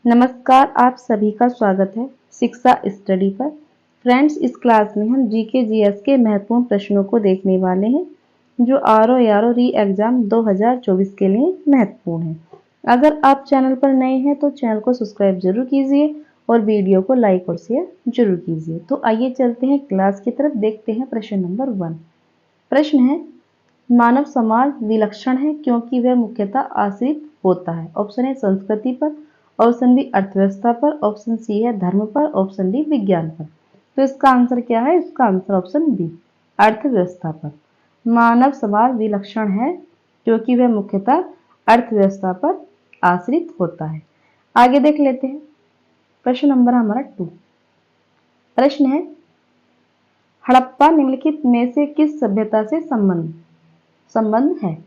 नमस्कार, आप सभी का स्वागत है शिक्षा स्टडी पर। फ्रेंड्स, इस क्लास में हम जीके जीएस के महत्वपूर्ण प्रश्नों को देखने वाले हैं जो आरओ यारो री एग्जाम 2024 के लिए महत्वपूर्ण है। अगर आप चैनल पर नए हैं तो चैनल को सब्सक्राइब जरूर कीजिए और वीडियो को लाइक और शेयर जरूर कीजिए। तो आइए चलते हैं क्लास की तरफ। देखते हैं प्रश्न नंबर 1। प्रश्न है, मानव समाज विलक्षण है क्योंकि वह मुख्यतः आश्रित होता है। ऑप्शन ए संस्कृति पर, ऑप्शन बी अर्थव्यवस्था पर, ऑप्शन सी है धर्म पर, ऑप्शन डी विज्ञान पर। तो इसका आंसर क्या है? इसका आंसर ऑप्शन बी अर्थव्यवस्था पर। मानव समाज विलक्षण है क्योंकि वह मुख्यतः अर्थव्यवस्था पर आश्रित होता है। आगे देख लेते हैं प्रश्न नंबर हमारा 2। प्रश्न है, हड़प्पा निम्नलिखित में से किस सभ्यता से संबंध है?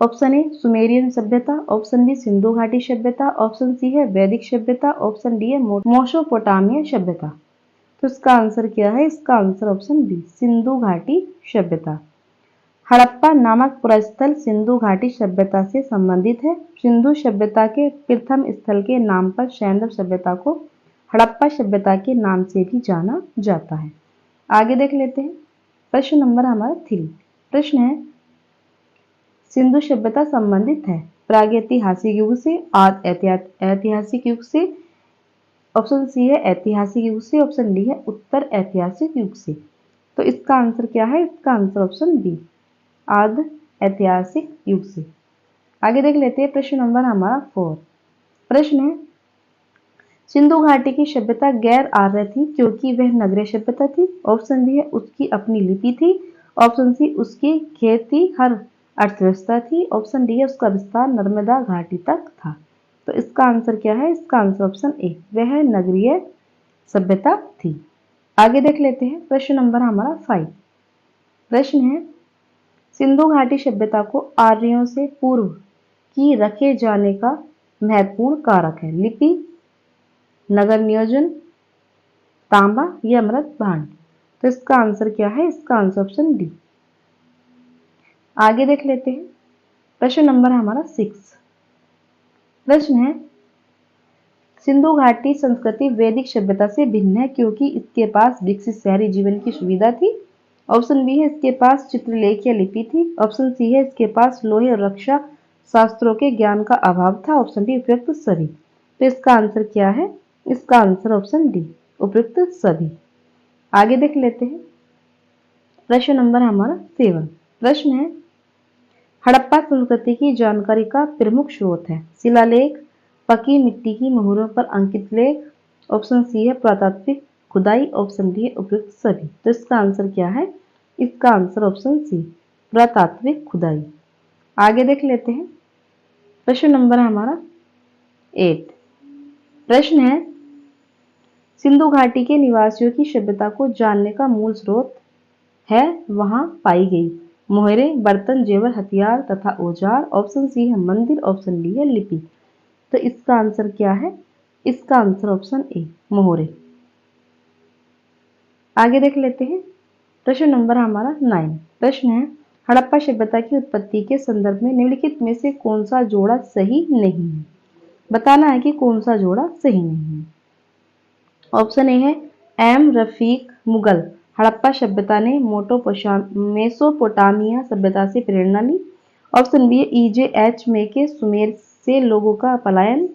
ऑप्शन ए सुमेरियन सभ्यता, ऑप्शन बी सिंधु घाटी सभ्यता, ऑप्शन सी है वैदिक सभ्यता, ऑप्शन डी है मेसोपोटामिया सभ्यता। तो इसका आंसर क्या है? इसका आंसर ऑप्शन बी सिंधु घाटी सभ्यता। हड़प्पा नामक पुरास्थल सिंधु घाटी सभ्यता से संबंधित है। सिंधु सभ्यता के प्रथम स्थल के नाम पर सैंधव सभ्यता को हड़प्पा सभ्यता के नाम से भी जाना जाता है। आगे देख लेते हैं प्रश्न नंबर हमारा 3। प्रश्न है, सिंधु सभ्यता संबंधित है प्रागैतिहासिक युग से, ऐतिहासिक युग से, ऑप्शन सी है ऐतिहासिक युग से, ऑप्शन डी है उत्तर ऐतिहासिक युग से। तो इसका आंसर क्या है? इसका आंसर ऑप्शन बी आद ऐतिहासिक युग से। आगे देख लेते हैं प्रश्न नंबर हमारा 4। प्रश्न है, सिंधु घाटी की सभ्यता गैर आर्य थी क्योंकि वह नगरीय सभ्यता थी। ऑप्शन बी है उसकी अपनी लिपि थी, ऑप्शन सी उसकी खेती हर अर्थव्यवस्था थी, ऑप्शन डी है उसका विस्तार नर्मदा घाटी तक था। तो इसका आंसर क्या है? इसका आंसर ऑप्शन ए वह नगरीय सभ्यता थी। आगे देख लेते हैं प्रश्न नंबर हमारा 5। प्रश्न है, सिंधु घाटी सभ्यता को आर्यों से पूर्व की रखे जाने का महत्वपूर्ण कारक है। लिपि, नगर नियोजन, तांबा या अमृत भांड। तो इसका आंसर क्या है? इसका आंसर ऑप्शन डी। आगे देख लेते हैं प्रश्न नंबर हमारा 6। प्रश्न है, सिंधु घाटी संस्कृति वैदिक सभ्यता से भिन्न है क्योंकि इसके पास विकसित शहरी जीवन की सुविधा थी। ऑप्शन बी है इसके पास चित्रलेख या लिपि थी, ऑप्शन सी है इसके पास लोहे और रक्षा शास्त्रों के ज्ञान का अभाव था, ऑप्शन डी उपयुक्त सभी। तो इसका आंसर क्या है? इसका आंसर ऑप्शन डी उपयुक्त सभी। आगे देख लेते हैं प्रश्न नंबर हमारा 7। प्रश्न है, हड़प्पा संस्कृति की जानकारी का प्रमुख स्रोत है शिलालेख, पकी मिट्टी की मोहरों पर अंकित लेख, ऑप्शन सी है पुरातात्विक खुदाई, ऑप्शन डी है उपयुक्त सभी। तो इसका आंसर क्या है? इसका आंसर ऑप्शन सी पुरातात्विक खुदाई। आगे देख लेते हैं प्रश्न नंबर हमारा 8। प्रश्न है, सिंधु घाटी के निवासियों की सभ्यता को जानने का मूल स्रोत है वहां पाई गई मोहरें, बर्तन, जेवर, हथियार तथा औजार। ऑप्शन सी है मंदिर, ऑप्शन डी है लिपि। तो इसका आंसर क्या है? इसका आंसर ऑप्शन ए मोहरे। आगे देख लेते हैं प्रश्न नंबर हमारा 9। प्रश्न है, हड़प्पा सभ्यता की उत्पत्ति के संदर्भ में निम्नलिखित में से कौन सा जोड़ा सही नहीं है? बताना है कि कौन सा जोड़ा सही नहीं है। ऑप्शन ए है एम रफीक मुगल, हड़प्पा सभ्यता ने मेसोपोटामिया सभ्यता से प्रेरणा ली। ऑप्शन बी है EJ H मेके, सुमेर से लोगों का पलायन।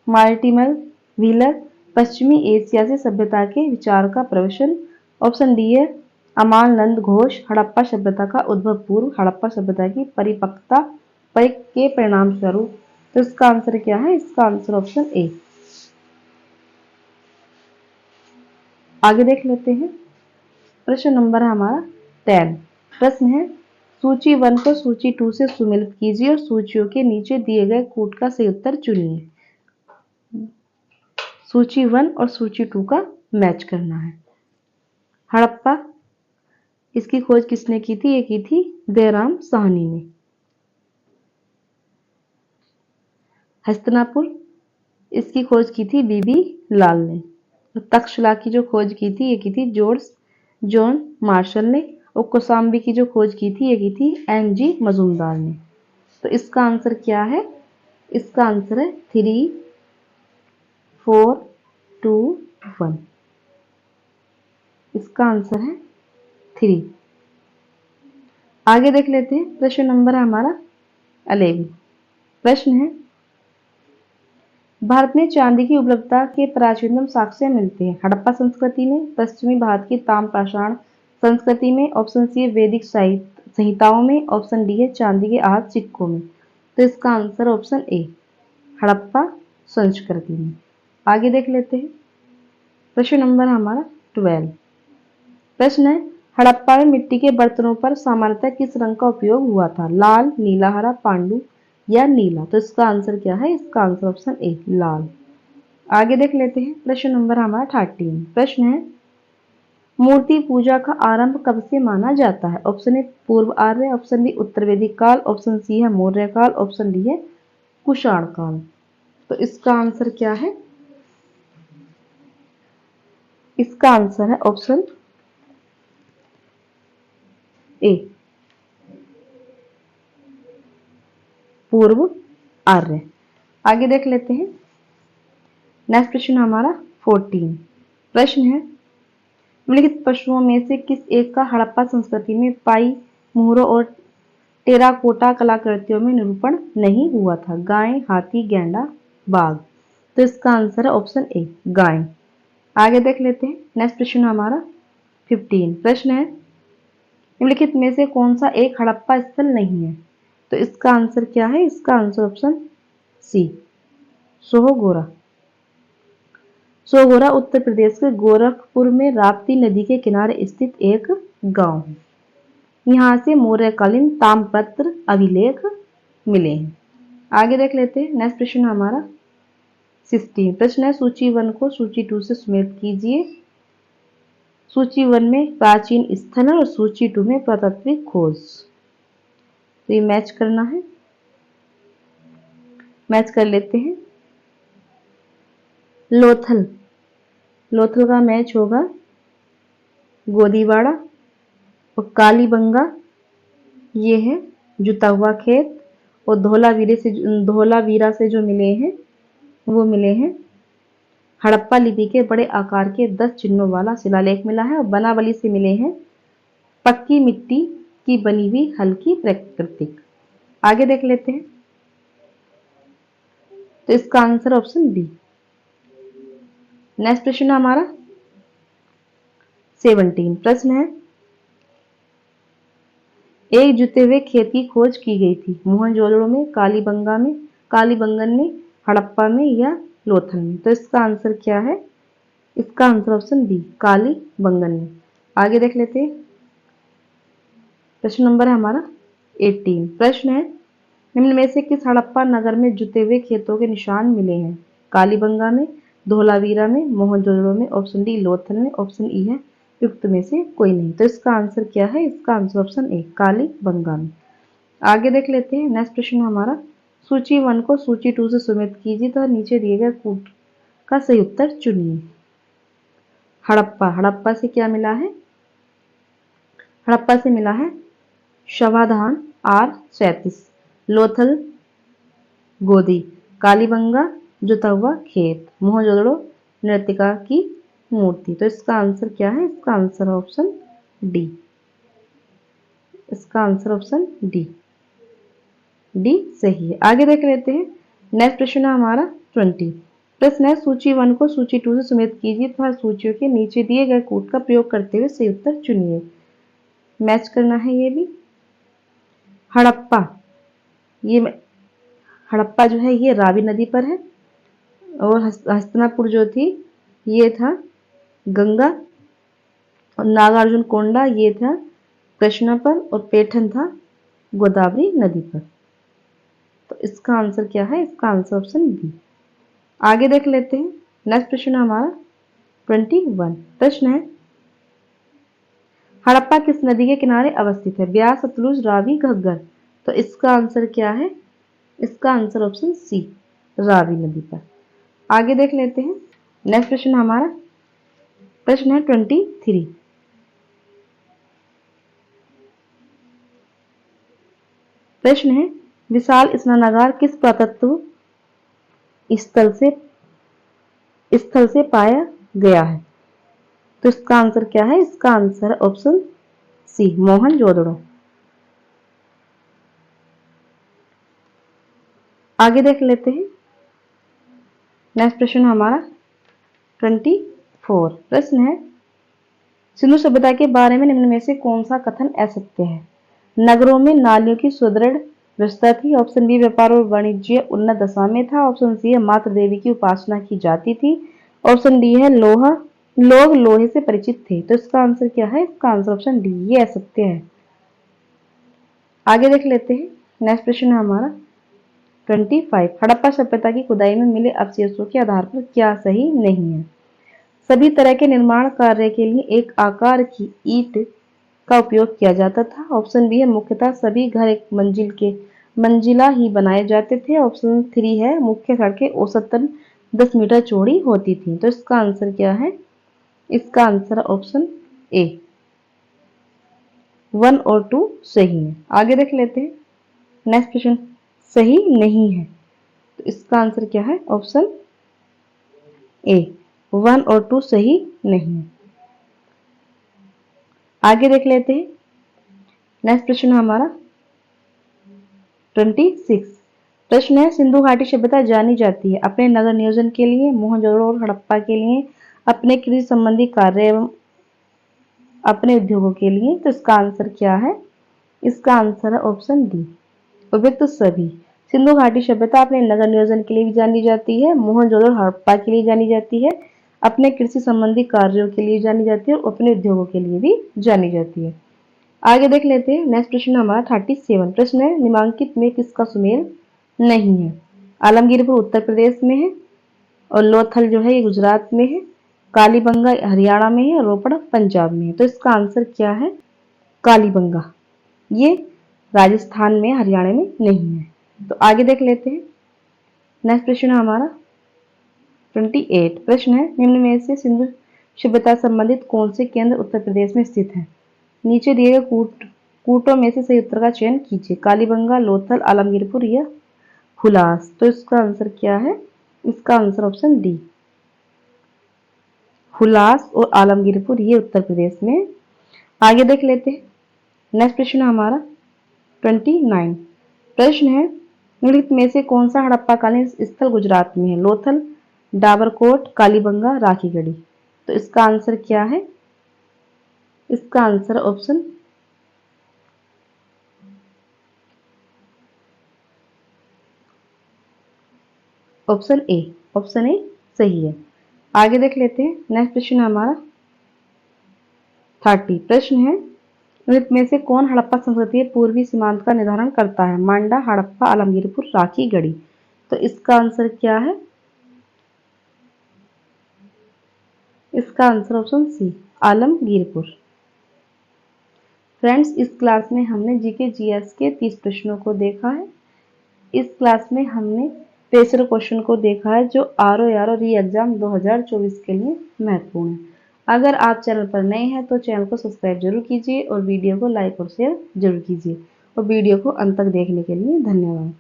मार्टिमर व्हीलर, पश्चिमी एशिया से सभ्यता के विचार का प्रवचन। ऑप्शन डी है अमाल नंद घोष, हड़प्पा सभ्यता का उद्भव पूर्व हड़प्पा सभ्यता की परिपक्वता के परिणाम स्वरूप। तो इसका आंसर क्या है? इसका आंसर ऑप्शन ए। आगे देख लेते हैं प्रश्न नंबर हमारा 10। प्रश्न है, सूची 1 को सूची 2 से सुमेलित कीजिए और सूचियों के नीचे दिए गए कूट का सही उत्तर चुनिए। सूची 1 और सूची 2 का मैच करना है। हड़प्पा, इसकी खोज किसने की थी? ये की थी दयाराम साहनी ने। हस्तिनापुर, इसकी खोज की थी बीबी लाल ने। तो तक्षशिला की जो खोज की थी ये की थी जॉन मार्शल ने। और कौशाम्बी की जो खोज की थी ये की थी NG मजूमदार ने। तो इसका आंसर क्या है? इसका आंसर है 3, 4, 2, 1। इसका आंसर है 3। आगे देख लेते हैं। प्रश्न नंबर है हमारा 11। प्रश्न है, भारत में चांदी की उपलब्धता के प्राचीनतम साक्ष्य मिलते हैं। हड़प्पा संस्कृति में, पश्चिमी भारत की ताम्रपाषाण संस्कृति में, ऑप्शन सी है वैदिक संहिताओं में, ऑप्शन डी है चांदी के आहत सिक्कों में। तो इसका आंसर ऑप्शन ए, हड़प्पा संस्कृति में। आगे देख लेते हैं। प्रश्न नंबर हमारा 12। प्रश्न है, हड़प्पा में मिट्टी के बर्तनों पर सामान्यतः किस रंग का उपयोग हुआ था? लाल, नीला, हरा, पांडु या नीला? तो इसका आंसर क्या है? इसका आंसर ऑप्शन ए, लाल। आगे देख लेते हैं। प्रश्न नंबर हमारा 13। प्रश्न है, मूर्ति पूजा का आरंभ कब से माना जाता है? ऑप्शन ए पूर्व आर्य, ऑप्शन बी उत्तर वैदिक काल, ऑप्शन सी है मौर्य काल, ऑप्शन डी है कुषाण काल। तो इसका आंसर क्या है? इसका आंसर है ऑप्शन ए, पूर्व आर्य। आगे देख लेते हैं। नेक्स्ट प्रश्न हमारा 14। प्रश्न है, निम्नलिखित पशुओं में से किस एक का हड़प्पा संस्कृति में पाई मुहरों और टेराकोटा कलाकृतियों में निरूपण नहीं हुआ था? गाय, हाथी, गैंडा, बाघ। तो इसका आंसर है ऑप्शन ए, गाय। आगे देख लेते हैं। नेक्स्ट प्रश्न हमारा 15। प्रश्न है, निम्नलिखित में से कौन सा एक हड़प्पा स्थल नहीं है? तो इसका आंसर क्या है? इसका आंसर ऑप्शन सी, सोहगोरा। सोहगोरा उत्तर प्रदेश के गोरखपुर में राप्ती नदी के किनारे स्थित एक गांव है। यहाँ से मौर्यकालीन ताम्रपत्र अभिलेख मिले हैं। आगे देख लेते हैं। नेक्स्ट प्रश्न हमारा 16। प्रश्न है, सूची 1 को सूची 2 से समेत कीजिए। सूची 1 में प्राचीन स्थल है और सूची 2 में पुरातात्विक खोज। तो ये मैच करना है, मैच कर लेते हैं। लोथल, लोथल का मैच होगा गोदीवाड़ा, और कालीबंगा ये है जुता हुआ खेत, और धोलावीरा से जो मिले हैं वो मिले हैं हड़प्पा लिपि के बड़े आकार के 10 चिन्हों वाला शिलालेख मिला है, और बनावली से मिले हैं पक्की मिट्टी की बनी हुई हल्की प्राकृतिक। आगे देख लेते हैं। तो इसका आंसर ऑप्शन बी। नेक्स्ट प्रश्न हमारा 17। प्रश्न है, एक जुते हुए खेत की खोज की गई थी मोहनजोदड़ो में, कालीबंगन में, हड़प्पा में या लोथल में? तो इसका आंसर क्या है? इसका आंसर ऑप्शन बी, कालीबंगन में। आगे देख लेते हैं। प्रश्न नंबर है हमारा 18। प्रश्न है, निम्न में से किस हड़प्पा नगर में जुते हुए खेतों के निशान मिले हैं? कालीबंगा में, धोलावीरा में, मोहनजोदड़ो में, ऑप्शन डी लोथल में, ऑप्शन ई है युक्त में से कोई नहीं। तो इसका आंसर क्या है? इसका आंसर ऑप्शन ए, कालीबंगा में। आगे देख लेते हैं। नेक्स्ट प्रश्न हमारा, सूची 1 को सूची 2 से समेत कीजिए तो नीचे दिए गए कूट का सही उत्तर चुनिए। हड़प्पा, हड़प्पा से क्या मिला है? हड़प्पा से मिला है शवाधान R37, लोथल गोदी, कालीबंगा जुता हुआ खेत, मोहनजोदड़ो नृत्यिका की मूर्ति। तो इसका आंसर क्या है? इसका आंसर ऑप्शन डी। इसका आंसर ऑप्शन डी, डी सही है। आगे देख लेते हैं। नेक्स्ट प्रश्न है हमारा 20। प्रश्न है, सूची 1 को सूची 2 से समेत कीजिए तथा सूचियों के नीचे दिए गए कूट का प्रयोग करते हुए सही उत्तर चुनिए। मैच करना है ये भी। हड़प्पा, ये हड़प्पा जो है ये रावी नदी पर है, और हस्तिनापुर जो थी ये था गंगा, और नागार्जुन कोंडा ये था कृष्णा पर, और पैठन था गोदावरी नदी पर। तो इसका आंसर क्या है? इसका आंसर ऑप्शन बी। आगे देख लेते हैं। नेक्स्ट प्रश्न हमारा 21। प्रश्न है, हड़प्पा किस नदी के किनारे अवस्थित है? ब्यास, सतलुज, रावी, घग्गर। तो इसका आंसर क्या है? इसका आंसर ऑप्शन सी, रावी नदी पर। आगे देख लेते हैं। नेक्स्ट प्रश्न हमारा प्रश्न है 23। प्रश्न है, विशाल स्नानागार किस पुरातत्व स्थल से पाया गया है। तो इसका आंसर क्या है? इसका आंसर ऑप्शन सी, मोहनजोदड़ो। आगे देख लेते हैं। नेक्स्ट प्रश्न हमारा 24 प्रश्न है, सिंधु सभ्यता के बारे में निम्न में से कौन सा कथन असत्य है? नगरों में नालियों की सुदृढ़ व्यवस्था थी। ऑप्शन बी, व्यापार और वाणिज्य उन्नत दशा में था। ऑप्शन सी है, मात्र देवी की उपासना की जाती थी। ऑप्शन डी है, लोग लोहे से परिचित थे। तो इसका आंसर क्या है? इसका आंसर ऑप्शन डी, ये असत्य है। आगे देख लेते हैं। नेक्स्ट प्रश्न है हमारा 25, हड़प्पा सभ्यता की खुदाई में मिले अवशेषों के आधार पर क्या सही नहीं है? सभी तरह के निर्माण कार्य के लिए एक आकार की ईंट का उपयोग किया जाता था। ऑप्शन बी है, मुख्यतः सभी घर एक मंजिला ही बनाए जाते थे। ऑप्शन 3 है, मुख्य सड़कें औसतन 10 मीटर चौड़ी होती थी। तो इसका आंसर क्या है? इसका आंसर ऑप्शन ए, 1 और 2 सही है। आगे देख लेते हैं। नेक्स्ट क्वेश्चन, सही नहीं है। तो इसका आंसर क्या है? ऑप्शन ए, 1 और 2 सही नहीं है। आगे देख लेते हैं। नेक्स्ट प्रश्न हमारा 26 प्रश्न है, सिंधु घाटी सभ्यता जानी जाती है अपने नगर नियोजन के लिए, मोहनजोदड़ो और हड़प्पा के लिए अपने कृषि संबंधी कार्य एवं अपने उद्योगों के लिए। तो इसका आंसर क्या है? इसका आंसर है ऑप्शन डी, उपयुक्त सभी। सिंधु घाटी सभ्यता अपने नगर नियोजन के लिए भी जानी जाती है, मोहनजोदड़ो और हड़प्पा के लिए जानी जाती है, अपने कृषि संबंधी कार्यों के लिए जानी जाती है और अपने उद्योगों के लिए भी जानी जाती है। आगे देख लेते हैं। नेक्स्ट प्रश्न हमारा 37 प्रश्न है, निम्नलिखित में किसका सुमेल नहीं है? आलमगीरपुर उत्तर प्रदेश में है और लोथल जो है ये गुजरात में है, कालीबंगा हरियाणा में है, रोपड़ पंजाब में है। तो इसका आंसर क्या है? कालीबंगा, ये राजस्थान में, हरियाणा में नहीं है। तो आगे देख लेते हैं। नेक्स्ट प्रश्न हमारा 28 प्रश्न है, निम्न में से सिंधु सभ्यता संबंधित कौन से केंद्र उत्तर प्रदेश में स्थित है? नीचे दिए गए कूटों में से सही उत्तर का चयन कीजिए। कालीबंगा, लोथल, आलमगीरपुर या हुलास। तो इसका आंसर क्या है? इसका आंसर ऑप्शन डी, हुलास और आलमगीरपुर, ये उत्तर प्रदेश में। आगे देख लेते हैं। नेक्स्ट प्रश्न हमारा 29 प्रश्न है, निम्नलिखित में से कौन सा हड़प्पाकालीन स्थल गुजरात में है? लोथल, डाबरकोट, कालीबंगा, राखीगढ़ी। तो इसका आंसर क्या है? इसका आंसर ऑप्शन ऑप्शन ए सही है। आगे देख लेते हैं। नेक्स्ट प्रश्न हमारा 30 प्रश्न है, निम्नलिखित में से कौन हड़प्पा संस्कृति के पूर्वी सीमांत का निर्धारण करता है? मांडा, हड़प्पा, आलमगीरपुर, राखीगढ़ी। तो इसका आंसर क्या है? इसका answer option C, Alamgirpur. Friends, इस क्लास में हमने जीके जीएस के 30 प्रश्नों को देखा है। इस क्लास में हमने प्रेशर क्वेश्चन को देखा है जो आरओ री एग्जाम 2024 के लिए महत्वपूर्ण है। अगर आप चैनल पर नए हैं तो चैनल को सब्सक्राइब जरूर कीजिए और वीडियो को लाइक और शेयर जरूर कीजिए। और वीडियो को अंत तक देखने के लिए धन्यवाद।